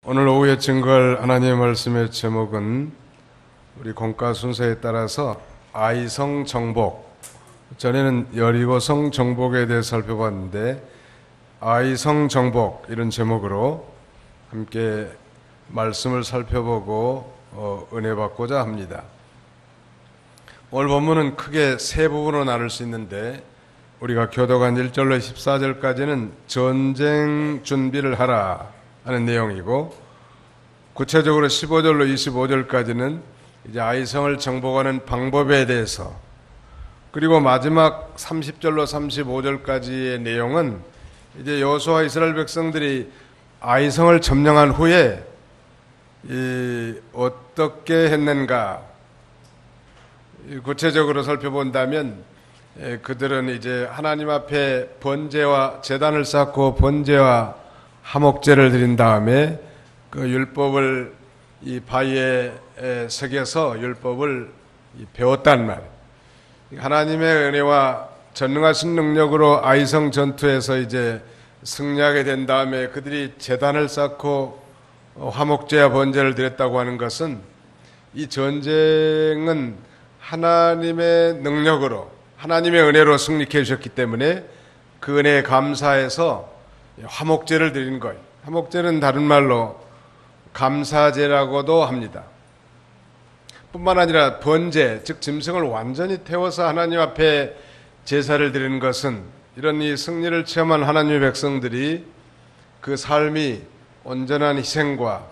오늘 오후에 증거할 하나님의 말씀의 제목은 우리 공과 순서에 따라서 아이성 정복, 전에는 여리고성 정복에 대해 살펴봤는데 아이성 정복 이런 제목으로 함께 말씀을 살펴보고 은혜 받고자 합니다. 오늘 본문은 크게 세 부분으로 나눌 수 있는데 우리가 교도관 1절로 14절까지는 전쟁 준비를 하라 하는 내용이고, 구체적으로 15절로 25절까지는 이제 아이성을 정복하는 방법에 대해서, 그리고 마지막 30절로 35절까지의 내용은 이제 여호수아와 이스라엘 백성들이 아이성을 점령한 후에 어떻게 했는가 구체적으로 살펴본다면, 그들은 이제 하나님 앞에 번제와 제단을 쌓고 번제와 화목제를 드린 다음에 그 율법을 이 바위에 새겨서 율법을 배웠단 말이에요. 하나님의 은혜와 전능하신 능력으로 아이성 전투에서 이제 승리하게 된 다음에 그들이 제단을 쌓고 화목제와 번제를 드렸다고 하는 것은, 이 전쟁은 하나님의 능력으로 하나님의 은혜로 승리케 해주셨기 때문에 그 은혜에 감사해서 화목제를 드린 거예요. 화목제는 다른 말로 감사제라고도 합니다. 뿐만 아니라 번제, 즉 짐승을 완전히 태워서 하나님 앞에 제사를 드리는 것은, 이런 이 승리를 체험한 하나님의 백성들이 그 삶이 온전한 희생과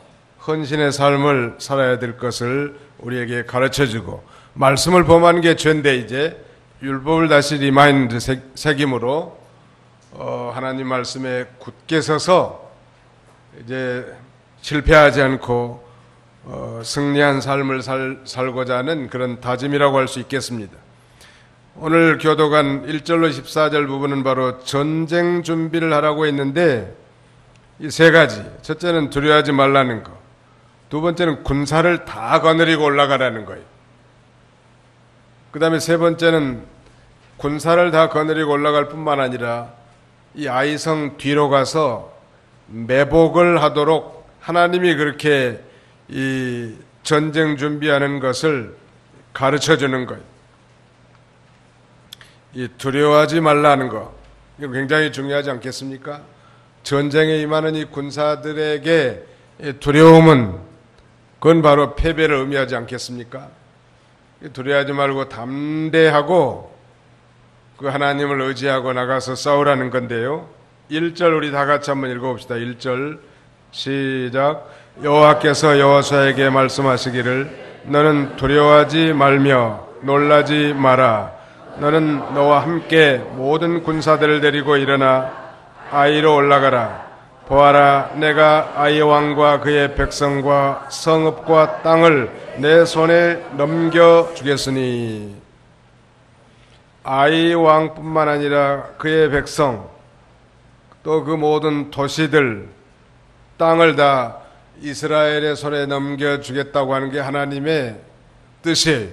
헌신의 삶을 살아야 될 것을 우리에게 가르쳐주고, 말씀을 범하는 게 죄인데 이제 율법을 다시 리마인드 새김으로 하나님 말씀에 굳게 서서 이제 실패하지 않고 승리한 삶을 살고자 하는 그런 다짐이라고 할 수 있겠습니다. 오늘 교도관 1절로 14절 부분은 바로 전쟁 준비를 하라고 했는데, 이 세 가지, 첫째는 두려워하지 말라는 거, 두 번째는 군사를 다 거느리고 올라가라는 거예요. 그 다음에 세 번째는 군사를 다 거느리고 올라갈 뿐만 아니라 이 아이성 뒤로 가서 매복을 하도록 하나님이 그렇게 이 전쟁 준비하는 것을 가르쳐 주는 거예요. 이 두려워하지 말라는 거, 이거 굉장히 중요하지 않겠습니까? 전쟁에 임하는 이 군사들에게 두려움은 그건 바로 패배를 의미하지 않겠습니까? 두려워하지 말고 담대하고 그 하나님을 의지하고 나가서 싸우라는 건데요. 1절 우리 다 같이 한번 읽어봅시다. 1절 시작. 여호와께서 여호수아에게 말씀하시기를 너는 두려워하지 말며 놀라지 마라. 너는 너와 함께 모든 군사들을 데리고 일어나 아이로 올라가라. 보아라, 내가 아이 왕과 그의 백성과 성읍과 땅을 내 손에 넘겨주겠으니. 아이 왕뿐만 아니라 그의 백성, 또 그 모든 도시들, 땅을 다 이스라엘의 손에 넘겨주겠다고 하는 게 하나님의 뜻이에요.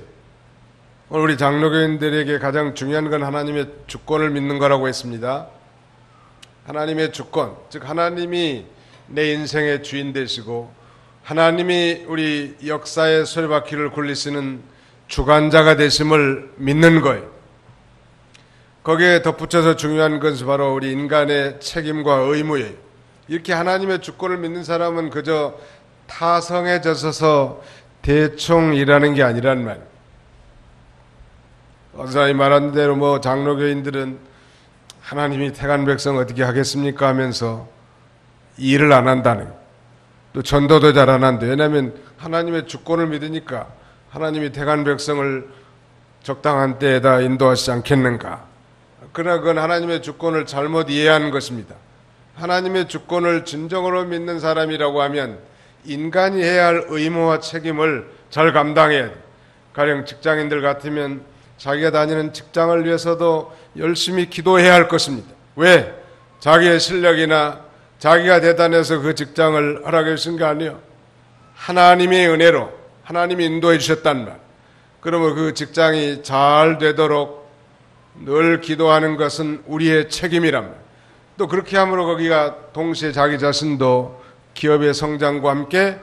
오늘 우리 장로교인들에게 가장 중요한 건 하나님의 주권을 믿는 거라고 했습니다. 하나님의 주권, 즉 하나님이 내 인생의 주인 되시고 하나님이 우리 역사의 수레바퀴를 굴리시는 주관자가 되심을 믿는 거예요. 거기에 덧붙여서 중요한 것은 바로 우리 인간의 책임과 의무예요. 이렇게 하나님의 주권을 믿는 사람은 그저 타성에 젖어서 대충 일하는 게 아니란 말이에요. 어서 말한 대로 장로교인들은 하나님이 택한 백성 어떻게 하겠습니까 하면서 일을 안 한다는, 또 전도도 잘 안 한다. 왜냐하면 하나님의 주권을 믿으니까 하나님이 택한 백성을 적당한 때에다 인도하시지 않겠는가. 그러나 그건 하나님의 주권을 잘못 이해하는 것입니다. 하나님의 주권을 진정으로 믿는 사람이라고 하면 인간이 해야 할 의무와 책임을 잘 감당해야 돼. 가령 직장인들 같으면 자기가 다니는 직장을 위해서도 열심히 기도해야 할 것입니다. 왜? 자기의 실력이나 자기가 대단해서 그 직장을 허락해 주신 게 아니에요. 하나님의 은혜로 하나님이 인도해 주셨단 말. 그러면 그 직장이 잘 되도록 늘 기도하는 것은 우리의 책임이란 말. 또 그렇게 함으로 거기가 동시에 자기 자신도 기업의 성장과 함께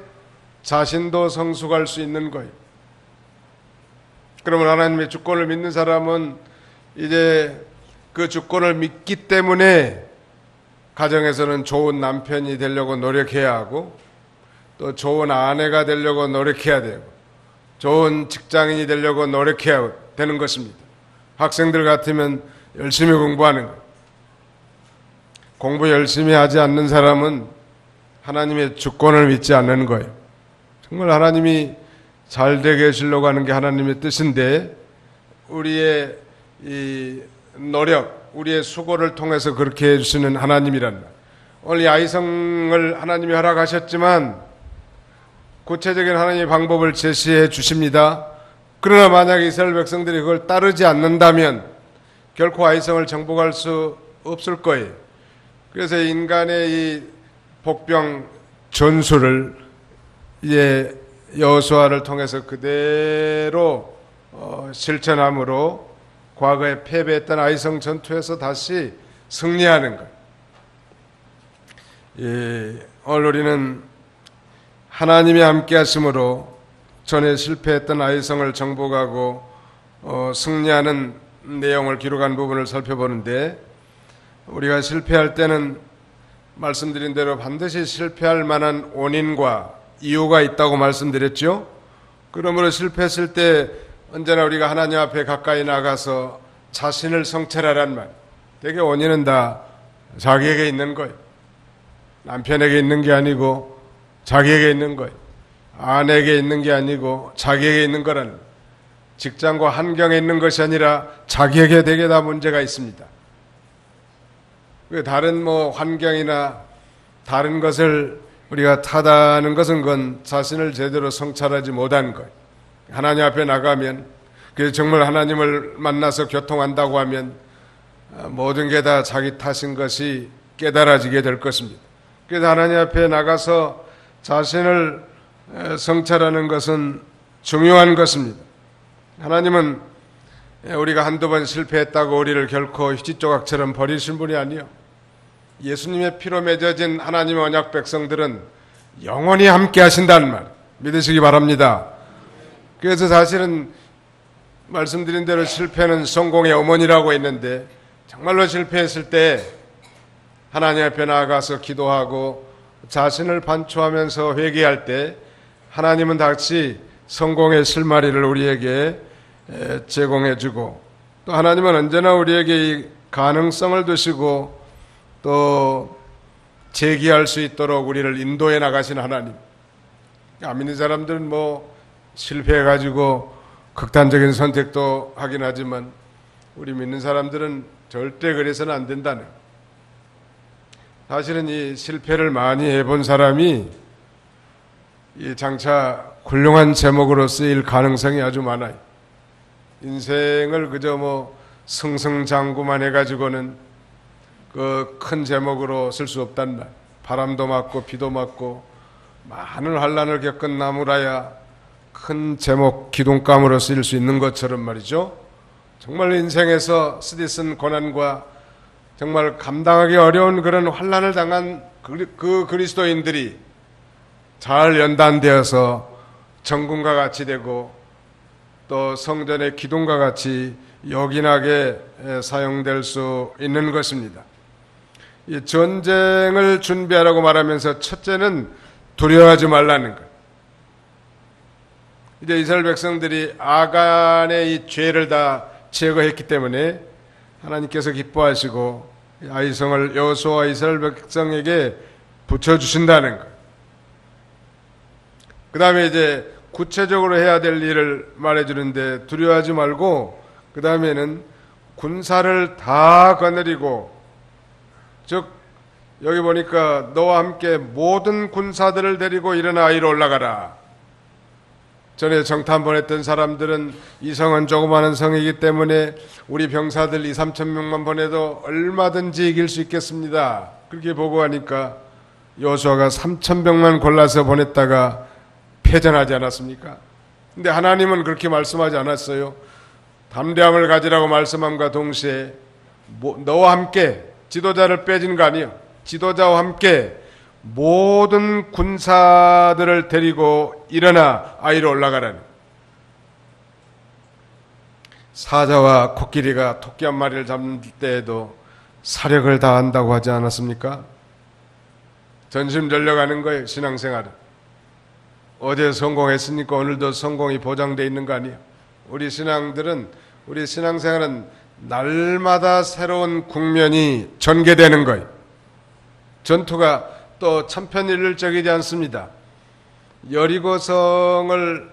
자신도 성숙할 수 있는 거예요. 그러면 하나님의 주권을 믿는 사람은 이제 그 주권을 믿기 때문에 가정에서는 좋은 남편이 되려고 노력해야 하고, 또 좋은 아내가 되려고 노력해야 되고, 좋은 직장인이 되려고 노력해야 되는 것입니다. 학생들 같으면 열심히 공부하는 거예요. 공부 열심히 하지 않는 사람은 하나님의 주권을 믿지 않는 거예요. 정말 하나님이 잘 되게 해주려고 하는 게 하나님의 뜻인데, 우리의 이 노력, 우리의 수고를 통해서 그렇게 해주시는 하나님이란 말. 오늘 이 아이성을 하나님이 허락하셨지만 구체적인 하나님의 방법을 제시해 주십니다. 그러나 만약 이스라엘 백성들이 그걸 따르지 않는다면 결코 아이성을 정복할 수 없을 거예요. 그래서 인간의 이 복병 전술을 이제 여호수아를 통해서 그대로 실천함으로 과거에 패배했던 아이성 전투에서 다시 승리하는 것. 오늘 우리는 하나님이 함께 하심으로 전에 실패했던 아이성을 정복하고 승리하는 내용을 기록한 부분을 살펴보는데, 우리가 실패할 때는 말씀드린 대로 반드시 실패할 만한 원인과 이유가 있다고 말씀드렸죠. 그러므로 실패했을 때 언제나 우리가 하나님 앞에 가까이 나가서 자신을 성찰하란 말. 되게 원인은 다 자기에게 있는 거예요. 남편에게 있는 게 아니고 자기에게 있는 거예요. 아내에게 있는 게 아니고 자기에게 있는 거라는, 직장과 환경에 있는 것이 아니라 자기에게 되게 다 문제가 있습니다. 다른 환경이나 다른 것을 우리가 탓하는 것은 그건 자신을 제대로 성찰하지 못한 거예요. 하나님 앞에 나가면, 그래서 정말 하나님을 만나서 교통한다고 하면 모든 게 다 자기 탓인 것이 깨달아지게 될 것입니다. 그래서 하나님 앞에 나가서 자신을 성찰하는 것은 중요한 것입니다. 하나님은 우리가 한두 번 실패했다고 우리를 결코 휴지조각처럼 버리신 분이 아니요, 예수님의 피로 맺어진 하나님의 언약 백성들은 영원히 함께 하신다는 말 믿으시기 바랍니다. 그래서 사실은 말씀드린 대로 실패는 성공의 어머니라고 했는데, 정말로 실패했을 때 하나님 앞에 나아가서 기도하고 자신을 반추하면서 회개할 때 하나님은 다시 성공의 실마리를 우리에게 제공해 주고, 또 하나님은 언제나 우리에게 이 가능성을 두시고 또 제기할 수 있도록 우리를 인도해 나가신 하나님. 안 믿는 사람들은 실패해가지고 극단적인 선택도 하긴 하지만, 우리 믿는 사람들은 절대 그래서는 안 된다는. 사실은 이 실패를 많이 해본 사람이 이 장차 훌륭한 제목으로 쓰일 가능성이 아주 많아요. 인생을 그저 승승장구만 해가지고는 그 큰 제목으로 쓸 수 없단 말. 바람도 맞고 비도 맞고 많은 환난을 겪은 나무라야 큰 제목 기둥감으로 쓰일 수 있는 것처럼 말이죠. 정말 인생에서 쓰디쓴 고난과 정말 감당하기 어려운 그런 환난을 당한 그 그리스도인들이 잘 연단되어서 정금과 같이 되고 또 성전의 기둥과 같이 요긴하게 사용될 수 있는 것입니다. 이 전쟁을 준비하라고 말하면서 첫째는 두려워하지 말라는 것. 이제 이스라엘 백성들이 아간의 이 죄를 다 제거했기 때문에 하나님께서 기뻐하시고 아이성을 여호수아와 이스라엘 백성에게 붙여주신다는 것. 그 다음에 이제 구체적으로 해야 될 일을 말해주는데, 두려워하지 말고 그 다음에는 군사를 다 거느리고, 즉 여기 보니까 너와 함께 모든 군사들을 데리고 일어나 아이로 올라가라. 전에 정탐 보냈던 사람들은 이 성은 조그마한 성이기 때문에 우리 병사들 2-3천 명만 보내도 얼마든지 이길 수 있겠습니다. 그렇게 보고하니까 여호수아가 3,000명만 골라서 보냈다가 패전하지 않았습니까? 근데 하나님은 그렇게 말씀하지 않았어요. 담대함을 가지라고 말씀함과 동시에 너와 함께, 지도자를 빼진 거 아니에요. 지도자와 함께 모든 군사들을 데리고 일어나 아이로 올라가라는, 사자와 코끼리가 토끼 한 마리를 잡을 때에도 사력을 다한다고 하지 않았습니까? 전심전력하는 거예요. 신앙생활은 어제 성공했으니까 오늘도 성공이 보장되어 있는 거 아니에요? 우리 신앙생활은 날마다 새로운 국면이 전개되는 거예요. 전투가 또 천편일률적이지 않습니다. 여리고성을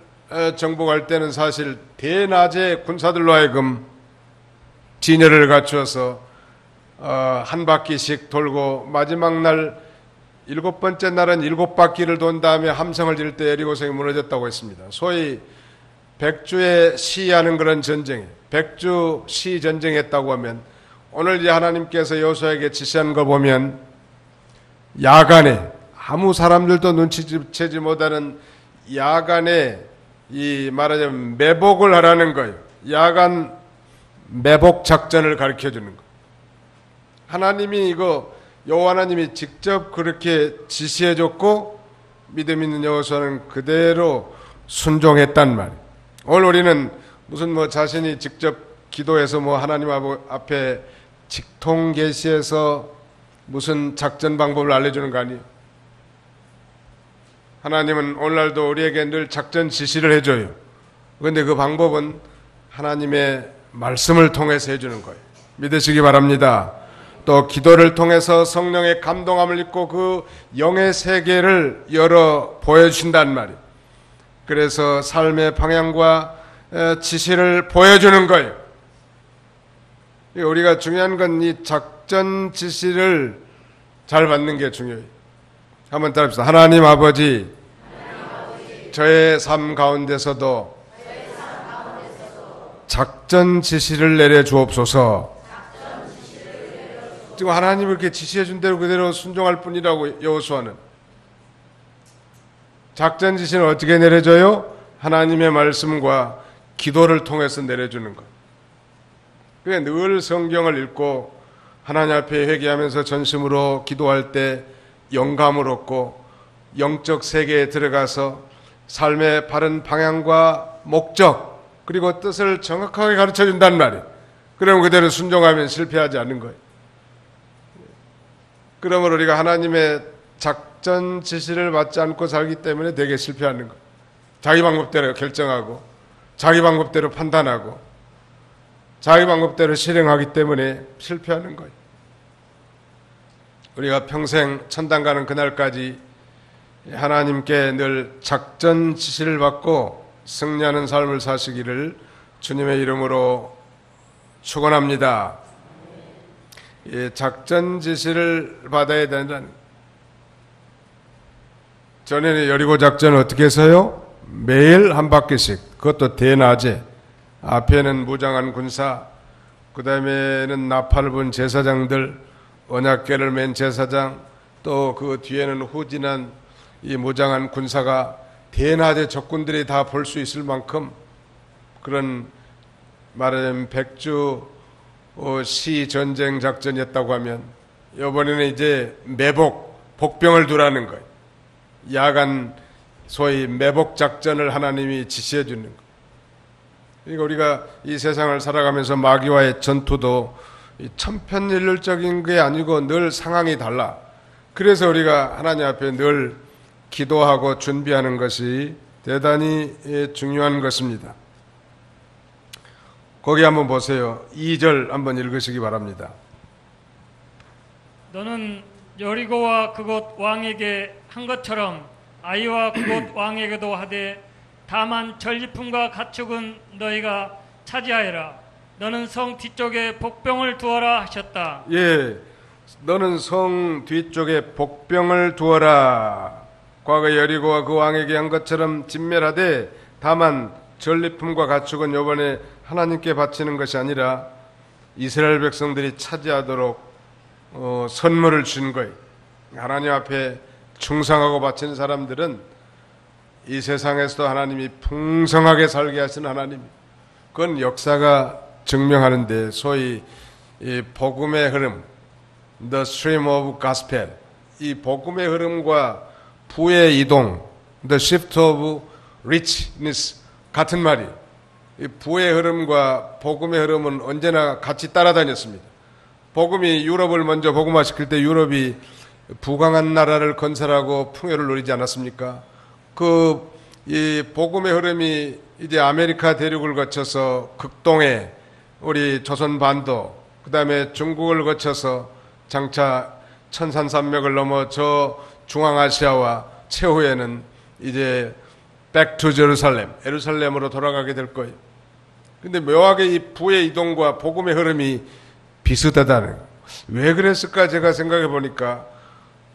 정복할 때는 사실 대낮에 군사들로 하여금 진열을 갖추어서 한 바퀴씩 돌고, 마지막 날 7번째 날은 7바퀴를 돈 다음에 함성을 지를 때 여리고성이 무너졌다고 했습니다. 소위 백주에 시하는 그런 전쟁에, 백주 시 전쟁했다고 하면, 오늘 이제 하나님께서 여호수아에게 지시한 거 보면 야간에, 아무 사람들도 눈치채지 못하는 야간에 이 말하자면 매복을 하라는 거예요. 야간 매복 작전을 가르쳐 주는 거. 하나님이 이거 여호와 하나님이 직접 그렇게 지시해 줬고, 믿음 있는 여호수아는 그대로 순종했단 말이에요. 오늘 우리는 무슨 자신이 직접 기도해서 하나님 앞에 직통 계시해서 무슨 작전 방법을 알려주는 거 아니에요. 하나님은 오늘날도 우리에게 늘 작전 지시를 해줘요. 그런데 그 방법은 하나님의 말씀을 통해서 해주는 거예요. 믿으시기 바랍니다. 또 기도를 통해서 성령의 감동함을 입고 그 영의 세계를 열어 보여주신단 말이에요. 그래서 삶의 방향과 지시를 보여주는 거예요. 우리가 중요한 건 이 작전 지시를 잘 받는 게 중요해요. 한번 따라합시다. 하나님 아버지, 저의 삶 가운데서도 작전 지시를 내려 주옵소서. 지금 하나님이 그렇게 지시해 준 대로 그대로 순종할 뿐이라고. 여호수아는 작전 지시는 어떻게 내려줘요? 하나님의 말씀과 기도를 통해서 내려주는 것. 그래, 늘 성경을 읽고 하나님 앞에 회개하면서 전심으로 기도할 때 영감을 얻고 영적 세계에 들어가서 삶의 바른 방향과 목적 그리고 뜻을 정확하게 가르쳐 준단 말이에요. 그러면 그대로 순종하면 실패하지 않는 거예요. 그러므로 우리가 하나님의 작전 지시를 받지 않고 살기 때문에 되게 실패하는 거예요. 자기 방법대로 결정하고 자기 방법대로 판단하고 자기 방법대로 실행하기 때문에 실패하는 거예요. 우리가 평생 천당 가는 그날까지 하나님께 늘 작전 지시를 받고 승리하는 삶을 사시기를 주님의 이름으로 축원합니다. 작전 지시를 받아야 된다는. 전에는 여리고 작전을 어떻게 해서요? 매일 한 바퀴씩, 그것도 대낮에. 앞에는 무장한 군사, 그 다음에는 나팔을 분 제사장들, 언약궤를 맨 제사장, 또 그 뒤에는 후진한 이 무장한 군사가 대낮에 적군들이 다 볼 수 있을 만큼 그런 말하자면 백주 시 전쟁 작전이었다고 하면, 이번에는 이제 복병을 두라는 거예요. 야간 소위 매복 작전을 하나님이 지시해 주는 거예요. 그러니까 우리가 이 세상을 살아가면서 마귀와의 전투도 천편일률적인 게 아니고 늘 상황이 달라. 그래서 우리가 하나님 앞에 늘 기도하고 준비하는 것이 대단히 중요한 것입니다. 거기 한번 보세요. 2절 한번 읽으시기 바랍니다. 너는 여리고와 그곳 왕에게 한 것처럼 아이와 그곳 왕에게도 하되, 다만 전리품과 가축은 너희가 차지하여라. 너는 성 뒤쪽에 복병을 두어라 하셨다. 예, 너는 성 뒤쪽에 복병을 두어라. 과거 여리고와 그 왕에게 한 것처럼 진멸하되, 다만 전리품과 가축은 이번에 하나님께 바치는 것이 아니라 이스라엘 백성들이 차지하도록 선물을 준 거예요. 하나님 앞에 충성하고 바치는 사람들은 이 세상에서도 하나님이 풍성하게 살게 하시는 하나님, 그건 역사가 증명하는데, 소위 이 복음의 흐름, The Stream of Gospel, 이 복음의 흐름과 부의 이동, the shift of richness 같은 말이, 이 부의 흐름과 복음의 흐름은 언제나 같이 따라다녔습니다. 복음이 유럽을 먼저 복음화시킬 때 유럽이 부강한 나라를 건설하고 풍요를 누리지 않았습니까? 이 복음의 흐름이 이제 아메리카 대륙을 거쳐서 극동에 우리 조선 반도, 그 다음에 중국을 거쳐서 장차 천산산맥을 넘어 저 중앙아시아와 최후에는 이제 back to Jerusalem, 예루살렘으로 돌아가게 될 거예요. 근데 묘하게 이 부의 이동과 복음의 흐름이 비슷하다는 거예요. 왜 그랬을까 제가 생각해 보니까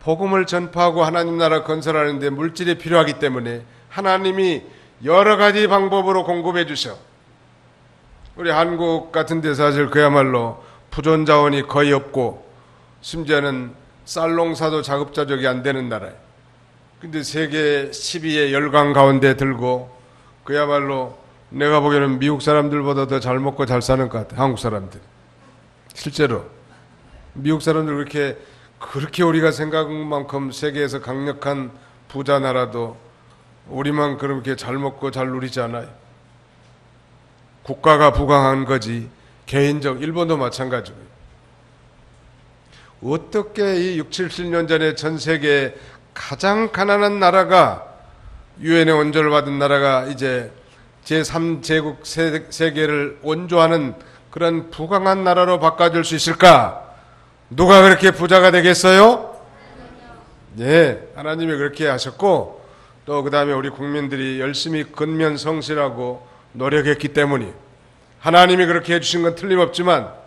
복음을 전파하고 하나님 나라 건설하는데 물질이 필요하기 때문에 하나님이 여러 가지 방법으로 공급해 주셔. 우리 한국 같은 데 사실 그야말로 부존 자원이 거의 없고 심지어는 쌀농사도 자급자족이 안 되는 나라예요. 근데 세계 10위의 열강 가운데 들고 그야말로 내가 보기에는 미국 사람들보다 더 잘 먹고 잘 사는 것 같아. 한국 사람들. 실제로 미국 사람들 그렇게 우리가 생각한 만큼 세계에서 강력한 부자 나라도 우리만 그렇게 잘 먹고 잘 누리지 않아요. 국가가 부강한 거지. 개인적 일본도 마찬가지고요. 어떻게 이 6, 70년 전에 전 세계 가장 가난한 나라가 유엔의 원조를 받은 나라가 이제 제3제국 세계를 원조하는 그런 부강한 나라로 바꿔줄 수 있을까? 누가 그렇게 부자가 되겠어요? 네, 하나님이 그렇게 하셨고 또 그 다음에 우리 국민들이 열심히 근면성실하고 노력했기 때문에 하나님이 그렇게 해주신 건 틀림없지만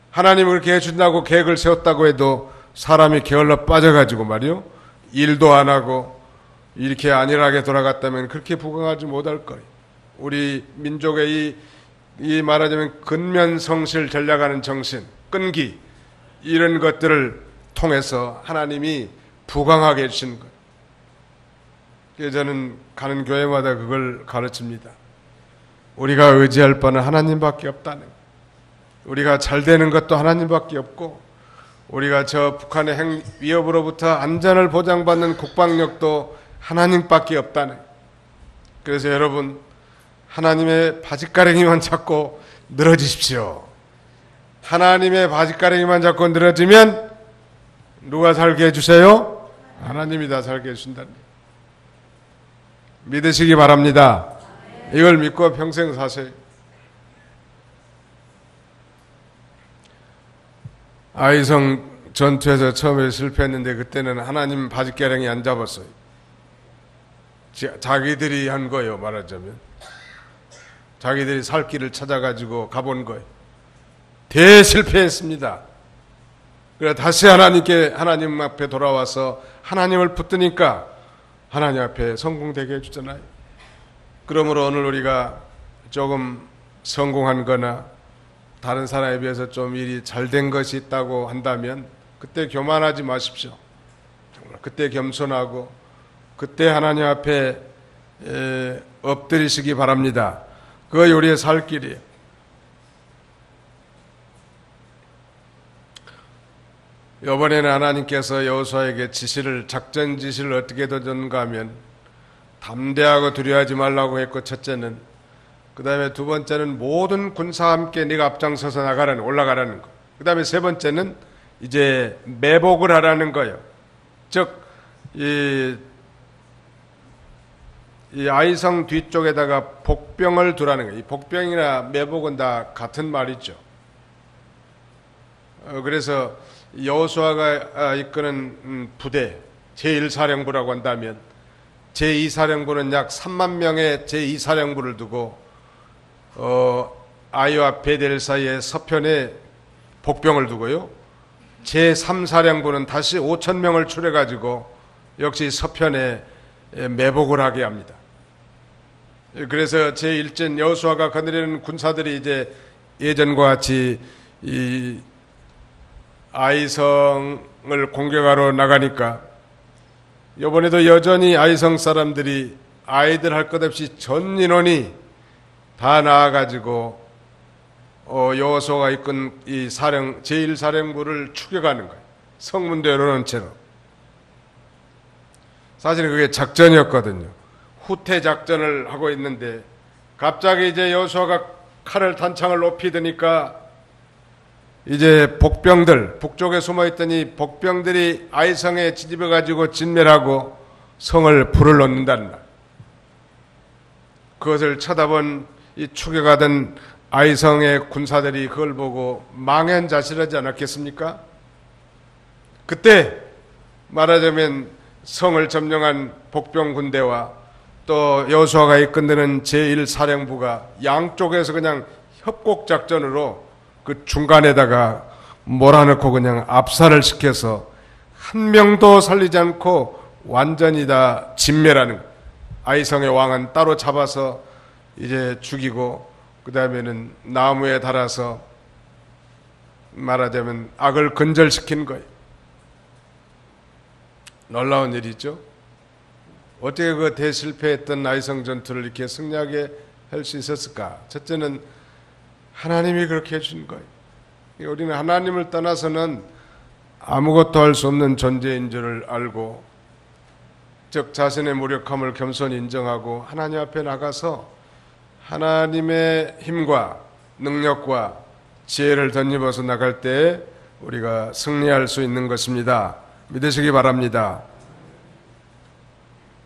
하나님이 그렇게 해준다고 계획을 세웠다고 해도 사람이 게을러 빠져가지고 말이요 일도 안 하고 이렇게 안일하게 돌아갔다면 그렇게 부강하지 못할 거예요. 우리 민족의 이 말하자면 근면성실 전략하는 정신, 끈기 이런 것들을 통해서 하나님이 부강하게 해주신 거예요. 그래서 저는 가는 교회마다 그걸 가르칩니다. 우리가 의지할 바는 하나님밖에 없다는 거예요. 우리가 잘 되는 것도 하나님밖에 없고 우리가 저 북한의 핵 위협으로부터 안전을 보장받는 국방력도 하나님밖에 없다는 거예요. 그래서 여러분 하나님의 바짓가랭이만 잡고 늘어지십시오. 하나님의 바짓가랭이만 잡고 늘어지면 누가 살게 해주세요? 하나님이 다 살게 해주신다는 거예요. 믿으시기 바랍니다. 이걸 믿고 평생 사세요. 아이성 전투에서 처음에 실패했는데 그때는 하나님 바짓가랭이 안 잡았어요. 자기들이 한 거예요. 말하자면 자기들이 살 길을 찾아가지고 가본 거예요. 대실패했습니다. 그래 다시 하나님 앞에 돌아와서 하나님을 붙드니까 하나님 앞에 성공되게 해주잖아요. 그러므로 오늘 우리가 조금 성공한 거나 다른 사람에 비해서 좀 일이 잘 된 것이 있다고 한다면 그때 교만하지 마십시오. 정말 그때 겸손하고 그때 하나님 앞에 엎드리시기 바랍니다. 그것이 우리의 살 길이에요. 이번에는 하나님께서 여호수아에게 작전 지시를 어떻게 줬는가 하면 담대하고 두려워하지 말라고 했고 첫째는 그 다음에 두 번째는 모든 군사와 함께 네가 앞장서서 올라가라는 거. 그 다음에 세 번째는 이제 매복을 하라는 거예요. 즉 이 아이성 뒤쪽에다가 복병을 두라는 거예요. 이 복병이나 매복은 다 같은 말이죠. 그래서 여호수아가 이끄는 부대 제1사령부라고 한다면 제2사령부는 약 3만 명의 제2사령부를 두고 아이와 베델 사이에 서편에 복병을 두고요. 제3사령부는 다시 5천 명을 추려가지고 역시 서편에 매복을 하게 합니다. 그래서 제1전 여호수아가 거느리는 군사들이 이제 예전과 같이 이 아이성을 공격하러 나가니까 이번에도 여전히 아이성 사람들이 아이들 할 것 없이 전 인원이 다 나와가지고 여호수아가 이끈 이 제1사령부를 추격하는 거예요. 성문도 열어놓은 채로. 사실은 그게 작전이었거든요. 후퇴 작전을 하고 있는데 갑자기 이제 여호수아가 칼을 단창을 높이 드니까 이제 복병들, 북쪽에 숨어있던 이 복병들이 아이성에 진입해가지고 진멸하고 성을 불을 놓는다는 말. 그것을 쳐다본 이 추격하던 아이성의 군사들이 그걸 보고 망연자실하지 않았겠습니까? 그때 말하자면 성을 점령한 복병 군대와 또 여호수아가 이끌는 제1사령부가 양쪽에서 그냥 협곡작전으로 그 중간에다가 몰아넣고 그냥 압살을 시켜서 한 명도 살리지 않고 완전히 다 진멸하는 거예요. 아이성의 왕은 따로 잡아서 이제 죽이고 그 다음에는 나무에 달아서 말하자면 악을 근절시킨 거예요. 놀라운 일이죠. 어떻게 그 대실패했던 아이성 전투를 이렇게 승리하게 할 수 있었을까? 첫째는 하나님이 그렇게 해준 거예요. 우리는 하나님을 떠나서는 아무것도 할 수 없는 존재인 줄을 알고, 즉 자신의 무력함을 겸손히 인정하고 하나님 앞에 나가서 하나님의 힘과 능력과 지혜를 덧입어서 나갈 때 우리가 승리할 수 있는 것입니다. 믿으시기 바랍니다.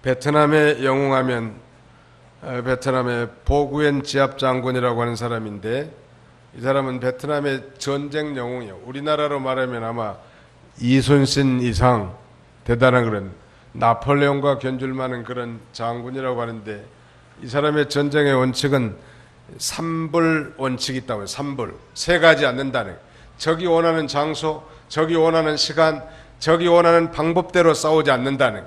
베트남에 영웅하면 베트남의 보구엔 지압 장군이라고 하는 사람인데, 이 사람은 베트남의 전쟁 영웅이에요. 우리나라로 말하면 아마 이순신 이상 대단한 그런 나폴레옹과 견줄 만한 그런 장군이라고 하는데, 이 사람의 전쟁의 원칙은 삼불 원칙이 있다고요. 삼불. 세 가지 않는다는. 적이 원하는 장소, 적이 원하는 시간, 적이 원하는 방법대로 싸우지 않는다는.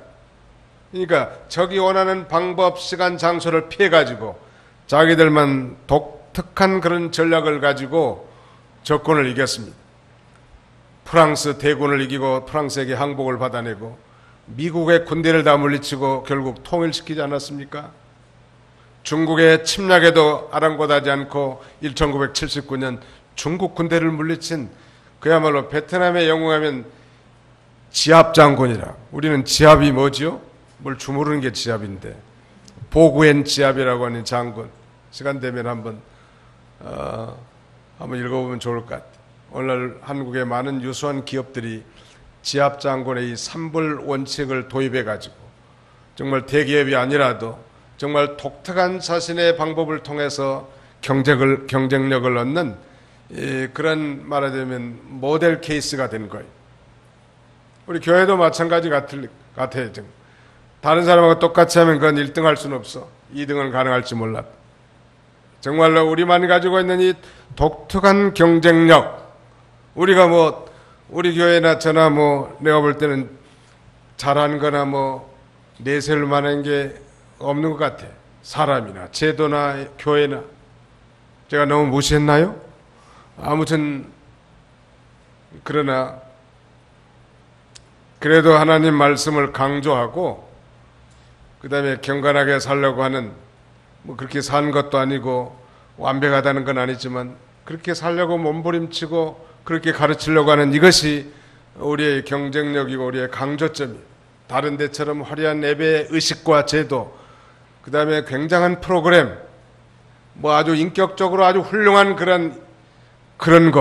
그러니까 적이 원하는 방법, 시간, 장소를 피해가지고 자기들만 독특한 그런 전략을 가지고 적군을 이겼습니다. 프랑스 대군을 이기고 프랑스에게 항복을 받아내고 미국의 군대를 다 물리치고 결국 통일시키지 않았습니까? 중국의 침략에도 아랑곳하지 않고 1979년 중국 군대를 물리친 그야말로 베트남의 영웅하면 지압 장군이라. 우리는 지압이 뭐지요? 뭘 주무르는 게 지압인데, 보구엔 지압이라고 하는 장군. 시간 되면 한번 읽어보면 좋을 것 같아요. 오늘 한국의 많은 유수한 기업들이 지압 장군의 이 삼불 원칙을 도입해가지고 정말 대기업이 아니라도 정말 독특한 자신의 방법을 통해서 경쟁력을 얻는 그런 말하자면 모델 케이스가 된 거예요. 우리 교회도 마찬가지 같아요. 다른 사람하고 똑같이 하면 그건 1등 할 수는 없어. 2등은 가능할지 몰라. 정말로 우리만 가지고 있는 이 독특한 경쟁력, 우리가 우리 교회나 저나 내가 볼 때는 잘한 거나 내세울 만한 게 없는 것 같아. 사람이나 제도나 교회나. 제가 너무 무시했나요? 아무튼 그러나 그래도 하나님 말씀을 강조하고 그 다음에 경건하게 살려고 하는, 그렇게 산 것도 아니고 완벽하다는 건 아니지만 그렇게 살려고 몸부림치고 그렇게 가르치려고 하는 이것이 우리의 경쟁력이고 우리의 강조점이에요. 다른 데처럼 화려한 예배 의식과 제도, 그 다음에 굉장한 프로그램, 아주 인격적으로 아주 훌륭한 그런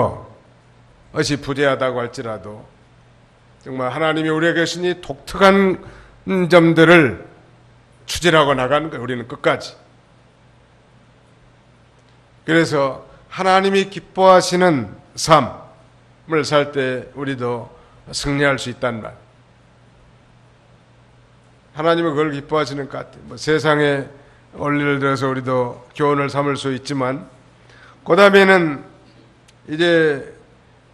것이 부재하다고 할지라도 정말 하나님이 우리에게 주신 이 독특한 점들을 추진하고 나가는 거예요. 우리는 끝까지. 그래서 하나님이 기뻐하시는 삶을 살 때 우리도 승리할 수 있다는 말. 하나님은 그걸 기뻐하시는 것 같아요. 세상의 원리를 들어서 우리도 교훈을 삼을 수 있지만, 그 다음에는 이제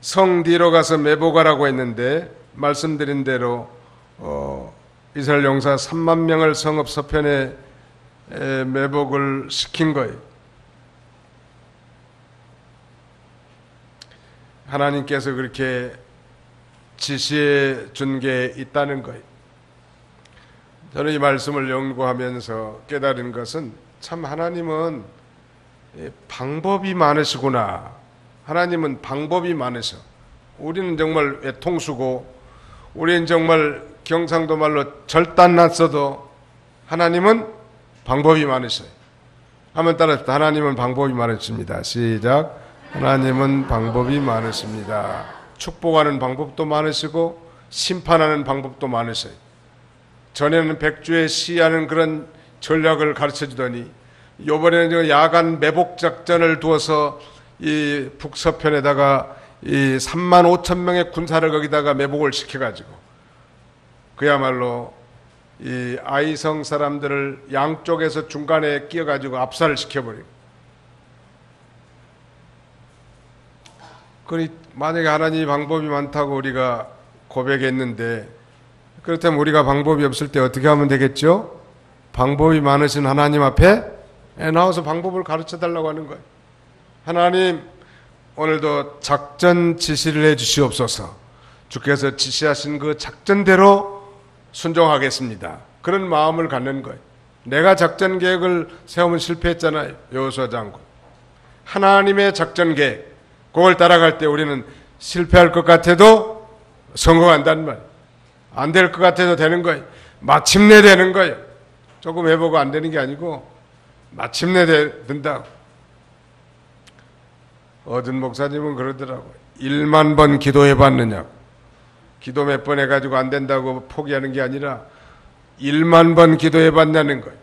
성 뒤로 가서 메보가라고 했는데, 말씀드린 대로 이스라엘 용사 3만 명을 성읍 서편에 매복을 시킨 거예요. 하나님께서 그렇게 지시해 준 게 있다는 거예요. 저는 이 말씀을 연구하면서 깨달은 것은 참 하나님은 방법이 많으시구나. 하나님은 방법이 많으셔. 우리는 정말 외통수고 우리는 정말 경상도 말로 절단났어도 하나님은 방법이 많으셔요. 한번 따라합시다. 하나님은 방법이 많으십니다. 시작. 하나님은 방법이 많으십니다. 축복하는 방법도 많으시고 심판하는 방법도 많으셔요. 전에는 백주에 시하는 그런 전략을 가르쳐 주더니 이번에는 야간 매복 작전을 두어서 이 북서편에다가 이 3만 5천 명의 군사를 거기다가 매복을 시켜가지고 그야말로 이 아이성 사람들을 양쪽에서 중간에 끼어가지고 압살을 시켜버리고, 그러니 만약에 하나님이 방법이 많다고 우리가 고백했는데, 그렇다면 우리가 방법이 없을 때 어떻게 하면 되겠죠? 방법이 많으신 하나님 앞에 나와서 방법을 가르쳐 달라고 하는 거예요. 하나님, 오늘도 작전 지시를 해 주시옵소서. 주께서 지시하신 그 작전대로 순종하겠습니다. 그런 마음을 갖는 거예요. 내가 작전 계획을 세우면 실패했잖아요. 여호수아 장군. 하나님의 작전 계획, 그걸 따라갈 때 우리는 실패할 것 같아도 성공한단 말이에요. 안 될 것 같아도 되는 거예요. 마침내 되는 거예요. 조금 해보고 안 되는 게 아니고 마침내 된다고. 어떤 목사님은 그러더라고요. 1만 번 기도해봤느냐고. 기도 몇 번 해가지고 안 된다고 포기하는 게 아니라 1만 번 기도해봤냐는 거예요.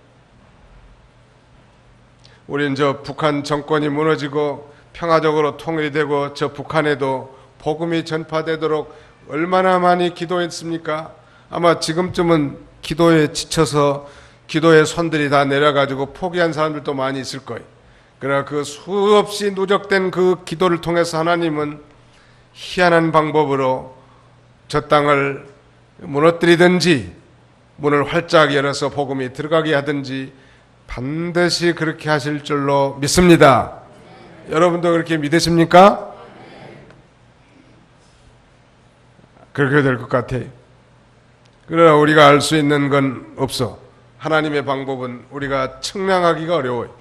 우리는 저 북한 정권이 무너지고 평화적으로 통일이 되고 저 북한에도 복음이 전파되도록 얼마나 많이 기도했습니까? 아마 지금쯤은 기도에 지쳐서 기도의 손들이 다 내려가지고 포기한 사람들도 많이 있을 거예요. 그러나 그 수없이 누적된 그 기도를 통해서 하나님은 희한한 방법으로 저 땅을 무너뜨리든지 문을 활짝 열어서 복음이 들어가게 하든지 반드시 그렇게 하실 줄로 믿습니다. 여러분도 그렇게 믿으십니까? 그렇게 될 것 같아요. 그러나 우리가 알 수 있는 건 없어. 하나님의 방법은 우리가 측량하기가 어려워요.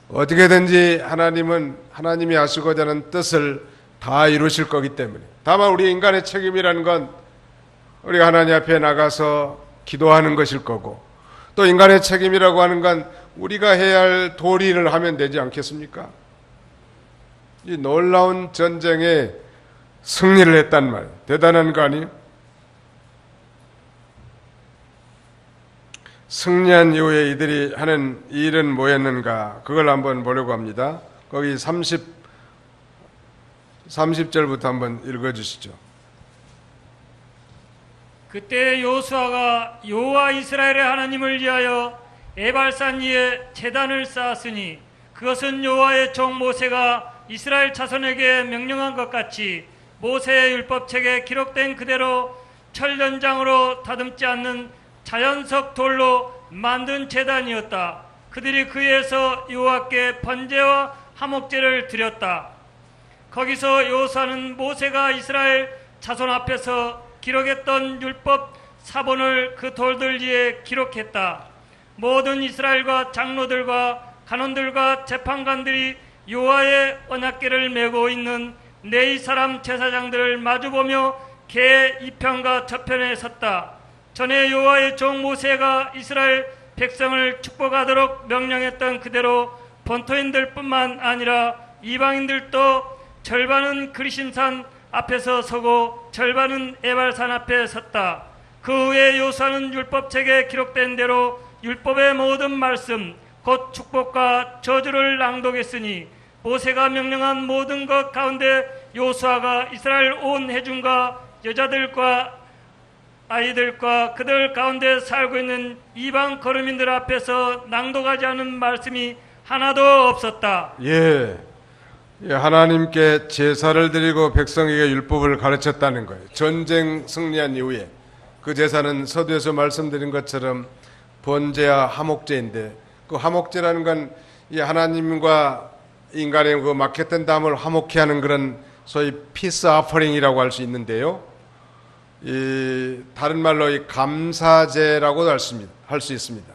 어떻게든지 하나님은 하나님이 하시고자 하는 뜻을 다 이루실 거기 때문에. 다만 우리 인간의 책임이라는 건 우리가 하나님 앞에 나가서 기도하는 것일 거고, 또 인간의 책임이라고 하는 건 우리가 해야 할 도리를 하면 되지 않겠습니까? 이 놀라운 전쟁에 승리를 했단 말이에요. 대단한 거 아니에요? 승리한 이후에 이들이 하는 일은 뭐였는가? 그걸 한번 보려고 합니다. 거기 30절부터 한번 읽어주시죠. 그때 여호수아가 여호와 이스라엘의 하나님을 위하여 에발산 위에 제단을 쌓았으니 그것은 여호와의 종 모세가 이스라엘 자손에게 명령한 것 같이 모세의 율법책에 기록된 그대로 철연장으로 다듬지 않는 자연석 돌로 만든 제단이었다. 그들이 그 위에서 여호와께 번제와 화목제를 드렸다. 거기서 여호수아는 모세가 이스라엘 자손 앞에서 기록했던 율법 사본을 그 돌들 위에 기록했다. 모든 이스라엘과 장로들과 간원들과 재판관들이 여호와의 언약궤를 메고 있는 네 사람 제사장들을 마주보며 개 이편과 저편에 섰다. 전에 여호와의 종 모세가 이스라엘 백성을 축복하도록 명령했던 그대로 본토인들뿐만 아니라 이방인들도 절반은 그리심산 앞에서 서고 절반은 에발산 앞에 섰다. 그 후에 여호수아는 율법책에 기록된 대로 율법의 모든 말씀 곧 축복과 저주를 낭독했으니 모세가 명령한 모든 것 가운데 여호수아가 이스라엘 온 회중과 여자들과 아이들과 그들 가운데 살고 있는 이방 거류민들 앞에서 낭독하지 않은 말씀이 하나도 없었다. 하나님께 제사를 드리고 백성에게 율법을 가르쳤다는 거예요. 전쟁 승리한 이후에 그 제사는 서두에서 말씀드린 것처럼 번제와 화목제인데, 그 화목제라는 건 이 하나님과 인간의 그 막혔던 담을 화목케 하는 그런 소위 피스 아퍼링이라고 할 수 있는데요. 이 다른 말로 이 감사제라고도 할 수 있습니다.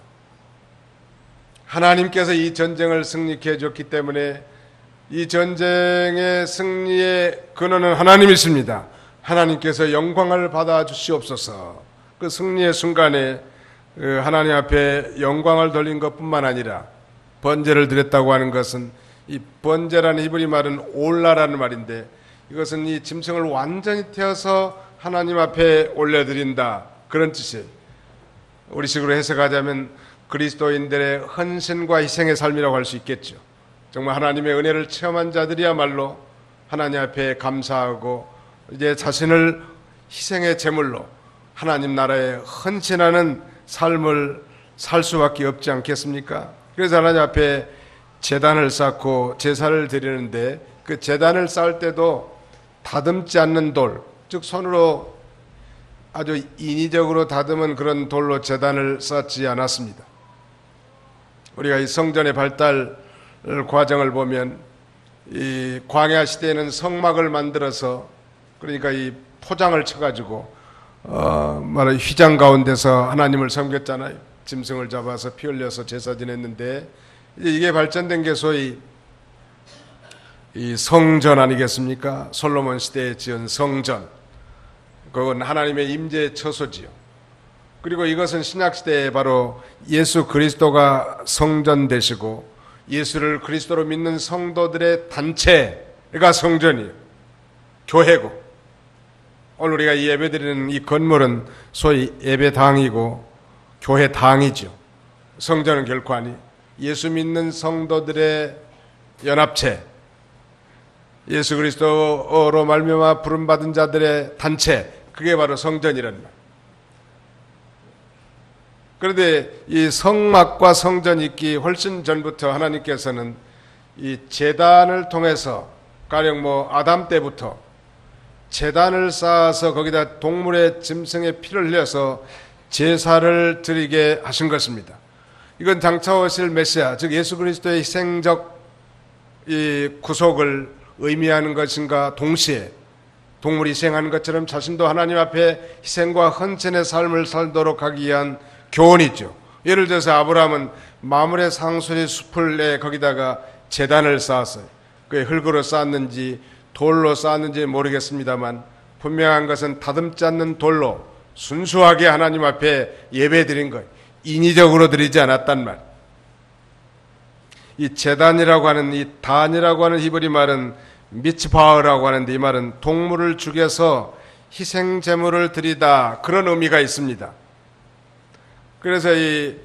하나님께서 이 전쟁을 승리케 해줬기 때문에 이 전쟁의 승리의 근원은 하나님이십니다. 하나님께서 영광을 받아 주시옵소서. 그 승리의 순간에 하나님 앞에 영광을 돌린 것뿐만 아니라 번제를 드렸다고 하는 것은, 이 번제라는 히브리 말은 올라라는 말인데, 이것은 이 짐승을 완전히 태워서 하나님 앞에 올려드린다, 그런 뜻이에요. 우리식으로 해석하자면 그리스도인들의 헌신과 희생의 삶이라고 할 수 있겠죠. 정말 하나님의 은혜를 체험한 자들이야말로 하나님 앞에 감사하고 이제 자신을 희생의 제물로 하나님 나라에 헌신하는 삶을 살 수밖에 없지 않겠습니까? 그래서 하나님 앞에 제단을 쌓고 제사를 드리는데, 그 제단을 쌓을 때도 다듬지 않는 돌, 즉 손으로 아주 인위적으로 다듬은 그런 돌로 제단을 쌓지 않았습니다. 우리가 이 성전의 발달 과정을 보면, 이 광야 시대에는 성막을 만들어서, 그러니까 이 포장을 쳐가지고 말하는 휘장 가운데서 하나님을 섬겼잖아요. 짐승을 잡아서 피 흘려서 제사 지냈는데, 이게 발전된 게 소위 이 성전 아니겠습니까? 솔로몬 시대에 지은 성전, 그건 하나님의 임재의 처소지요. 그리고 이것은 신약 시대에 바로 예수 그리스도가 성전 되시고 예수를 그리스도로 믿는 성도들의 단체가 성전이에요. 교회고, 오늘 우리가 이 예배드리는 이 건물은 소위 예배당이고 교회당이죠. 성전은 결코 아니, 예수 믿는 성도들의 연합체, 예수 그리스도로 말미암아 부름받은 자들의 단체, 그게 바로 성전이란 말. 그런데 이 성막과 성전이 있기 훨씬 전부터 하나님께서는 이 제단을 통해서, 가령 아담 때부터 제단을 쌓아서 거기다 동물의 짐승의 피를 흘려서 제사를 드리게 하신 것입니다. 이건 장차 오실 메시아, 즉 예수 그리스도의 희생적 이 구속을 의미하는 것인가 동시에 동물이 희생하는 것처럼 자신도 하나님 앞에 희생과 헌신의 삶을 살도록 하기 위한 교훈이죠. 예를 들어서 아브라함은 마므레 상수리 숲을 내 거기다가 제단을 쌓았어요. 그게 흙으로 쌓았는지 돌로 쌓았는지 모르겠습니다만, 분명한 것은 다듬지 않는 돌로 순수하게 하나님 앞에 예배드린 거예요. 인위적으로 드리지 않았단 말. 이 제단이라고 하는, 이 단이라고 하는 히브리 말은 미츠바흐라고 하는데, 이 말은 동물을 죽여서 희생 제물을 드리다, 그런 의미가 있습니다. 그래서 이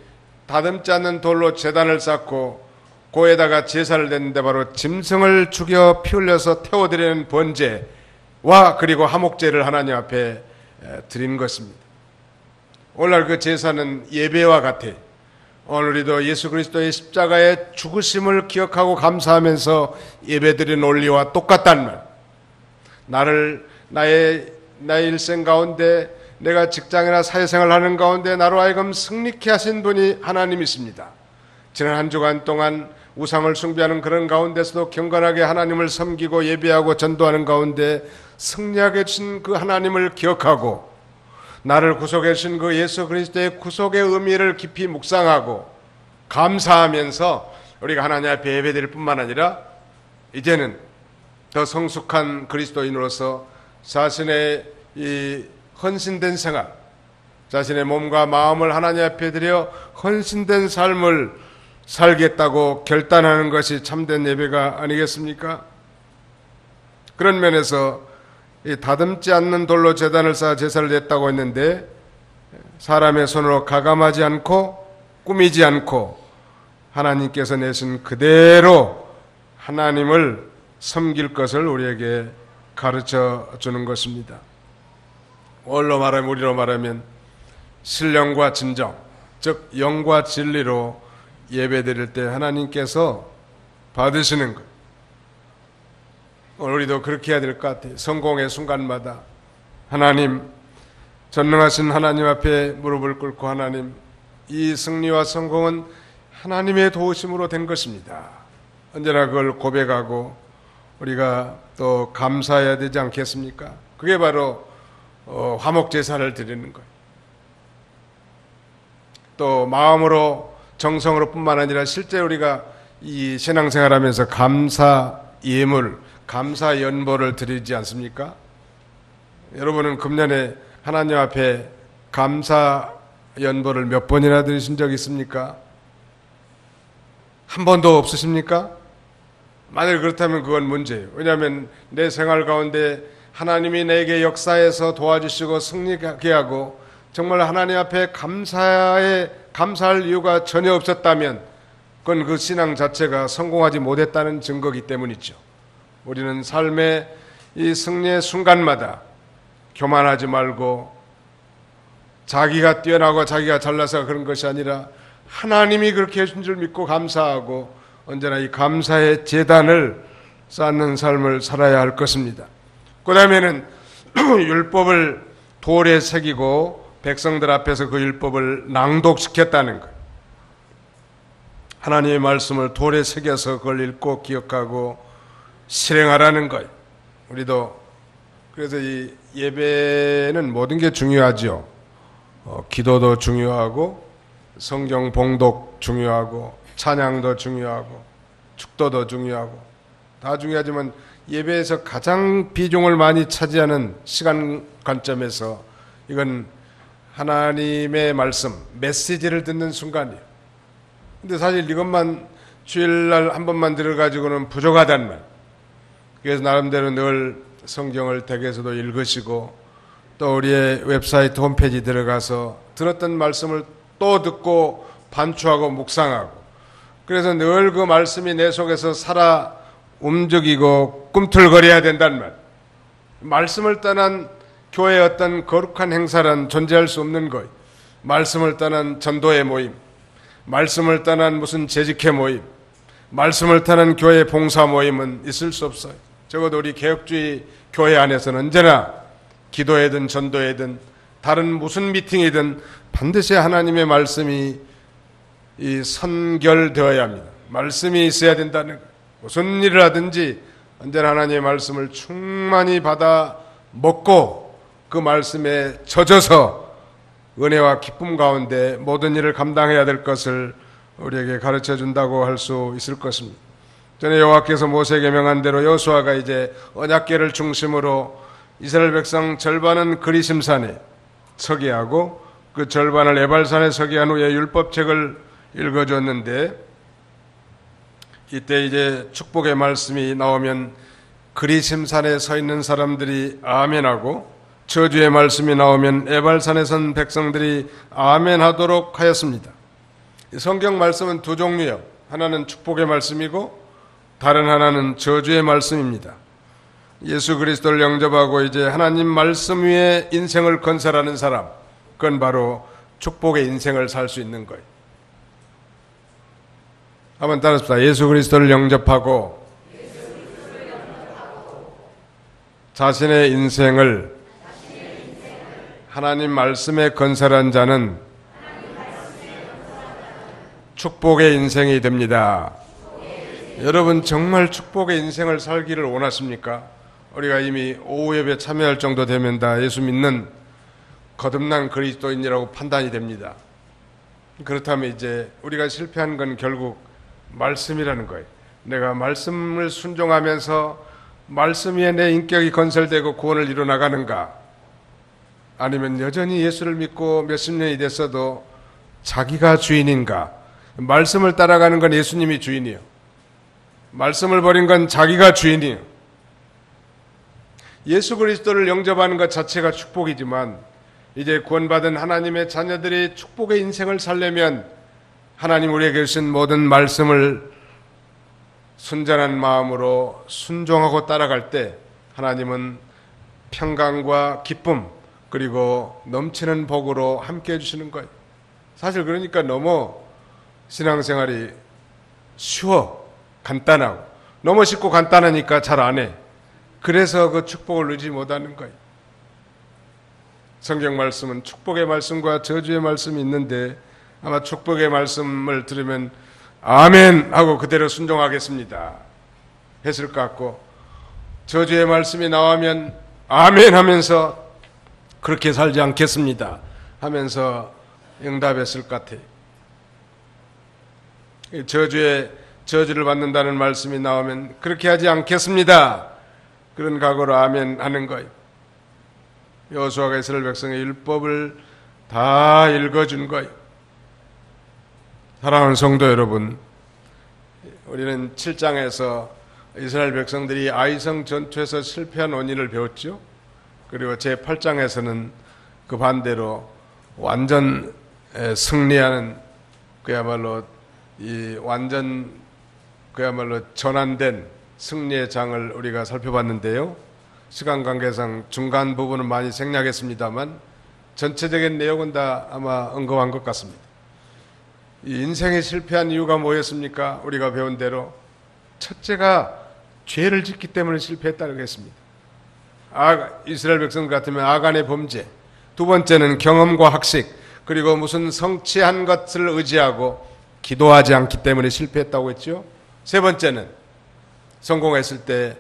다듬지 않는 돌로 제단을 쌓고 고에다가 제사를 드렸는데, 바로 짐승을 죽여 피 흘려서 태워드리는 번제와 그리고 화목제를 하나님 앞에 드린 것입니다. 오늘날 그 제사는 예배와 같아. 오늘 우리도 예수 그리스도의 십자가의 죽으심을 기억하고 감사하면서 예배드린 원리와 똑같단 말. 나의 일생 가운데, 내가 직장이나 사회생활을 하는 가운데 나로 하여금 승리케 하신 분이 하나님이십니다. 지난 한 주간 동안 우상을 숭배하는 그런 가운데서도 경건하게 하나님을 섬기고 예배하고 전도하는 가운데 승리하게 해주신 그 하나님을 기억하고, 나를 구속해 주신 그 예수 그리스도의 구속의 의미를 깊이 묵상하고 감사하면서 우리가 하나님 앞에 예배드릴 뿐만 아니라, 이제는 더 성숙한 그리스도인으로서 자신의 이 헌신된 생활, 자신의 몸과 마음을 하나님 앞에 드려 헌신된 삶을 살겠다고 결단하는 것이 참된 예배가 아니겠습니까? 그런 면에서 이 다듬지 않는 돌로 제단을 쌓아 제사를 드렸다고 했는데, 사람의 손으로 가감하지 않고 꾸미지 않고 하나님께서 내신 그대로 하나님을 섬길 것을 우리에게 가르쳐 주는 것입니다. 우리로 말하면 신령과 진정, 즉 영과 진리로 예배드릴 때 하나님께서 받으시는 것. 오늘 우리도 그렇게 해야 될 것 같아요. 성공의 순간마다 하나님, 전능하신 하나님 앞에 무릎을 꿇고, 하나님, 이 승리와 성공은 하나님의 도우심으로 된 것입니다. 언제나 그걸 고백하고 우리가 또 감사해야 되지 않겠습니까? 그게 바로 화목제사를 드리는 거예요. 또 마음으로, 정성으로 뿐만 아니라 실제 우리가 이 신앙생활하면서 감사 예물, 감사 연보를 드리지 않습니까? 여러분은 금년에 하나님 앞에 감사 연보를 몇 번이나 드리신 적 있습니까? 한 번도 없으십니까? 만일 그렇다면 그건 문제예요. 왜냐하면 내 생활 가운데 하나님이 내게 역사에서 도와주시고 승리하게 하고 정말 하나님 앞에 감사할 이유가 전혀 없었다면 그건 그 신앙 자체가 성공하지 못했다는 증거이기 때문이죠. 우리는 삶의 이 승리의 순간마다 교만하지 말고 자기가 뛰어나고 자기가 잘나서 그런 것이 아니라 하나님이 그렇게 해준 줄 믿고 감사하고 언제나 이 감사의 제단을 쌓는 삶을 살아야 할 것입니다. 그 다음에는 율법을 돌에 새기고 백성들 앞에서 그 율법을 낭독시켰다는 것. 하나님의 말씀을 돌에 새겨서 그걸 읽고 기억하고 실행하라는 것. 우리도 그래서 이 예배는 모든 게 중요하죠. 기도도 중요하고 성경 봉독 중요하고 찬양도 중요하고 축도도 중요하고 다 중요하지만 예배에서 가장 비중을 많이 차지하는 시간 관점에서 이건 하나님의 말씀, 메시지를 듣는 순간이에요. 근데 사실 이것만 주일날 한 번만 들어가지고는 부족하단 말. 그래서 나름대로 늘 성경을 댁에서도 읽으시고 또 우리의 웹사이트 홈페이지 들어가서 들었던 말씀을 또 듣고 반추하고 묵상하고 그래서 늘 그 말씀이 내 속에서 살아 움직이고 꿈틀거려야 된단 말. 말씀을 떠난 교회의 어떤 거룩한 행사란 존재할 수 없는 거예요. 말씀을 떠난 전도의 모임, 말씀을 떠난 무슨 재직회 모임, 말씀을 떠난 교회 봉사 모임은 있을 수 없어요. 적어도 우리 개혁주의 교회 안에서는 언제나 기도회든 전도회든 다른 무슨 미팅이든 반드시 하나님의 말씀이 이 선결되어야 합니다. 말씀이 있어야 된다는 거예요. 무슨 일을 하든지 언제나 하나님의 말씀을 충만히 받아 먹고 그 말씀에 젖어서 은혜와 기쁨 가운데 모든 일을 감당해야 될 것을 우리에게 가르쳐 준다고 할 수 있을 것입니다. 전에 여호와께서 모세에게 명한 대로 여호수아가 이제 언약궤를 중심으로 이스라엘 백성 절반은 그리심산에 서게 하고 그 절반을 에발산에 서게 한 후에 율법책을 읽어줬는데 이때 이제 축복의 말씀이 나오면 그리심산에 서 있는 사람들이 아멘하고 저주의 말씀이 나오면 에발산에 선 백성들이 아멘하도록 하였습니다. 성경 말씀은 두 종류예요. 하나는 축복의 말씀이고 다른 하나는 저주의 말씀입니다. 예수 그리스도를 영접하고 이제 하나님 말씀 위에 인생을 건설하는 사람, 그건 바로 축복의 인생을 살 수 있는 거예요. 한번 따라합시다. 예수 그리스도를 영접하고 자신의 인생을 하나님 말씀에 건설한 자는 축복의 인생이 됩니다. 여러분 정말 축복의 인생을 살기를 원하십니까? 우리가 이미 오후 예배 참여할 정도 되면 다 예수 믿는 거듭난 그리스도인이라고 판단이 됩니다. 그렇다면 이제 우리가 실패한 건 결국 말씀이라는 거예요. 내가 말씀을 순종하면서 말씀 위에 내 인격이 건설되고 구원을 이루어나가는가? 아니면 여전히 예수를 믿고 몇십 년이 됐어도 자기가 주인인가? 말씀을 따라가는 건 예수님이 주인이에요. 말씀을 버린 건 자기가 주인이에요. 예수 그리스도를 영접하는 것 자체가 축복이지만 이제 구원받은 하나님의 자녀들이 축복의 인생을 살려면 하나님 우리에게 주신 모든 말씀을 순전한 마음으로 순종하고 따라갈 때 하나님은 평강과 기쁨 그리고 넘치는 복으로 함께 해주시는 거예요. 사실 그러니까 너무 신앙생활이 쉬워 간단하고 너무 쉽고 간단하니까 잘 안 해. 그래서 그 축복을 누리지 못하는 거예요. 성경 말씀은 축복의 말씀과 저주의 말씀이 있는데 아마 축복의 말씀을 들으면 아멘 하고 그대로 순종하겠습니다 했을 것 같고 저주의 말씀이 나오면 아멘 하면서 그렇게 살지 않겠습니다 하면서 응답했을 것 같아요. 저주를 받는다는 말씀이 나오면 그렇게 하지 않겠습니다 그런 각오로 아멘 하는 거예요. 여호수아가 이스라엘 백성의 율법을 다 읽어준 거예요. 사랑하는 성도 여러분, 우리는 7장에서 이스라엘 백성들이 아이성 전투에서 실패한 원인을 배웠죠. 그리고 제8장에서는 그 반대로 완전 승리하는 그야말로 전환된 승리의 장을 우리가 살펴봤는데요. 시간 관계상 중간 부분은 많이 생략했습니다만 전체적인 내용은 다 아마 언급한 것 같습니다. 이 인생이 실패한 이유가 뭐였습니까? 우리가 배운 대로 첫째가 죄를 짓기 때문에 실패했다고 했습니다. 이스라엘 백성 같으면 아간의 범죄, 두 번째는 경험과 학식, 그리고 무슨 성취한 것을 의지하고 기도하지 않기 때문에 실패했다고 했죠. 세 번째는 성공했을 때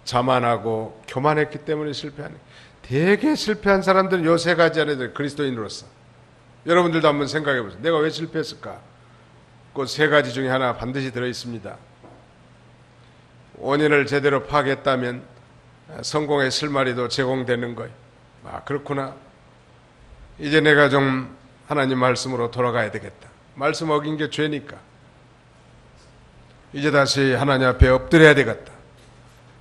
자만하고 교만했기 때문에 실패하는, 되게 실패한 사람들은 요 세 가지 안에 그리스도인으로서 여러분들도 한번 생각해 보세요. 내가 왜 실패했을까? 그 세 가지 중에 하나 반드시 들어있습니다. 원인을 제대로 파악했다면 성공의 실마리도 제공되는 거예요. 그렇구나. 이제 내가 좀 하나님 말씀으로 돌아가야 되겠다. 말씀 어긴 게 죄니까. 이제 다시 하나님 앞에 엎드려야 되겠다.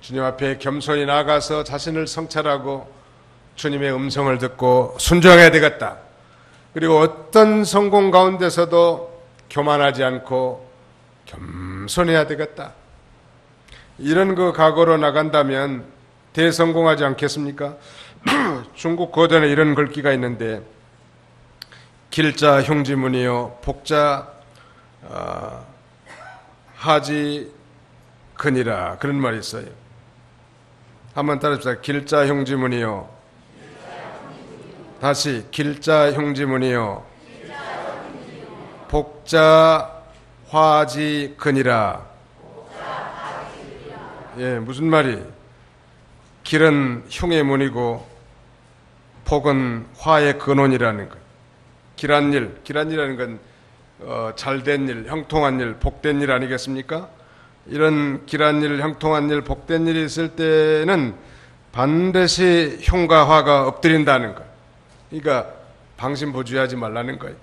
주님 앞에 겸손히 나가서 자신을 성찰하고 주님의 음성을 듣고 순종해야 되겠다. 그리고 어떤 성공 가운데서도 교만하지 않고 겸손해야 되겠다. 이런 그 각오로 나간다면 대성공하지 않겠습니까? 중국 고전에 이런 글귀가 있는데, 길자 흉지문이요 복자 하지 근이라, 그런 말이 있어요. 한번 따라합시다. 길자 흉지문이요. 다시 길자 흉지문이요 복자 화지 근이라. 예, 무슨 말이? 길은 흉의 문이고 복은 화의 근원이라는 것. 길한일이라는 건 잘된 일, 형통한 일, 복된 일 아니겠습니까? 이런 길한 일, 형통한 일, 복된 일이 있을 때는 반드시 흉과 화가 엎드린다는 것. 그러니까 방심부주의하지 말라는 거예요.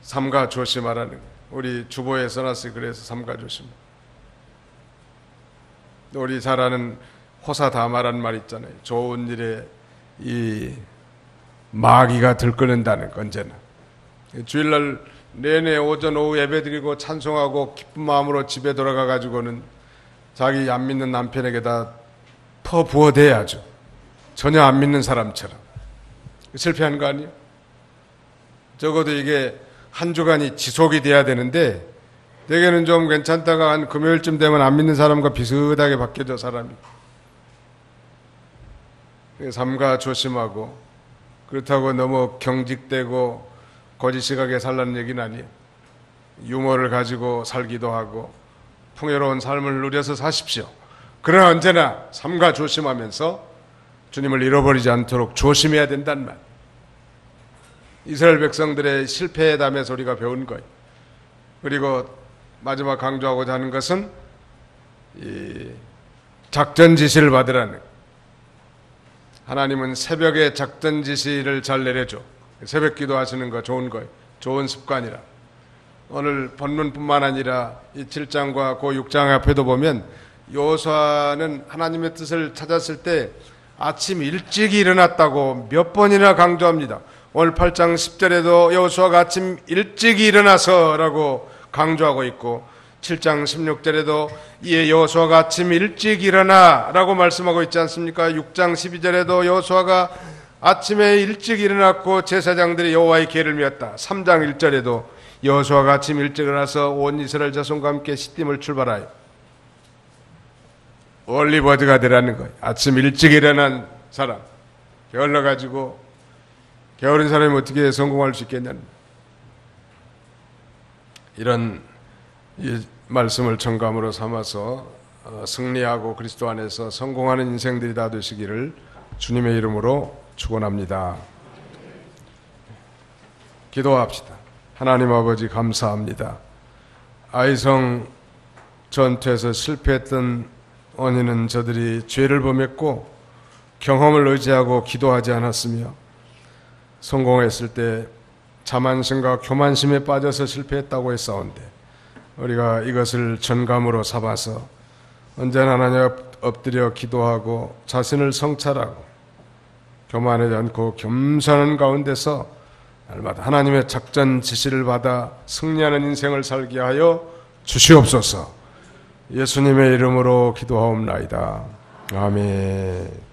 삼가 조심하라는 거예요. 우리 주보에 써놨어요. 그래서 삼가 조심. 우리 잘 아는 호사다마라는 말 있잖아요. 좋은 일에 이 마귀가 들끓는다는 거. 언제나 주일날 내내 오전 오후 예배드리고 찬송하고 기쁜 마음으로 집에 돌아가 가지고는 자기 안 믿는 남편에게다 퍼부어대야죠. 전혀 안 믿는 사람처럼. 실패한 거 아니에요? 적어도 이게 한 주간이 지속이 돼야 되는데 대개는 좀 괜찮다가 한 금요일쯤 되면 안 믿는 사람과 비슷하게 바뀌어져, 사람이. 삼가 조심하고, 그렇다고 너무 경직되고 거짓 시각에 살라는 얘기는 아니에요. 유머를 가지고 살기도 하고 풍요로운 삶을 누려서 사십시오. 그러나 언제나 삼가 조심하면서 주님을 잃어버리지 않도록 조심해야 된다는 말. 이스라엘 백성들의 실패에 담에서 우리가 배운 거예요. 그리고 마지막 강조하고자 하는 것은 이 작전 지시를 받으라는 거예요. 하나님은 새벽에 작전 지시를 잘 내려줘. 새벽 기도하시는 거 좋은 거예요. 좋은 습관이라. 오늘 본문뿐만 아니라 이 7장과 그 6장 앞에도 보면 여호수아는 하나님의 뜻을 찾았을 때 아침 일찍 일어났다고 몇 번이나 강조합니다. 오늘 8장 10절에도 여호수아가 아침 일찍 일어나서라고 강조하고 있고 7장 16절에도 이에 여호수아가 아침 일찍 일어나라고 말씀하고 있지 않습니까? 6장 12절에도 여호수아가 아침에 일찍 일어났고 제사장들이 여호와의 계를 메었다. 3장 1절에도 여호수아가 아침 일찍 일어나서 온 이스라엘 자손과 함께 시딤을 출발하여 얼리버드가 되라는 거예요. 아침 일찍 일어난 사람, 게을러가지고 게으른 사람이 어떻게 성공할 수 있겠냐는, 이런 이 말씀을 청감으로 삼아서 승리하고 그리스도 안에서 성공하는 인생들이 다 되시기를 주님의 이름으로 축원합니다. 기도합시다. 하나님 아버지 감사합니다. 아이성 전투에서 실패했던 원인은 저들이 죄를 범했고 경험을 의지하고 기도하지 않았으며 성공했을 때 자만심과 교만심에 빠져서 실패했다고 했사온데 우리가 이것을 전감으로 삼아서 언제나 하나님 앞 엎드려 기도하고 자신을 성찰하고 교만하지 않고 겸손한 가운데서 날마다 하나님의 작전 지시를 받아 승리하는 인생을 살게 하여 주시옵소서. 예수님의 이름으로 기도하옵나이다. 아멘.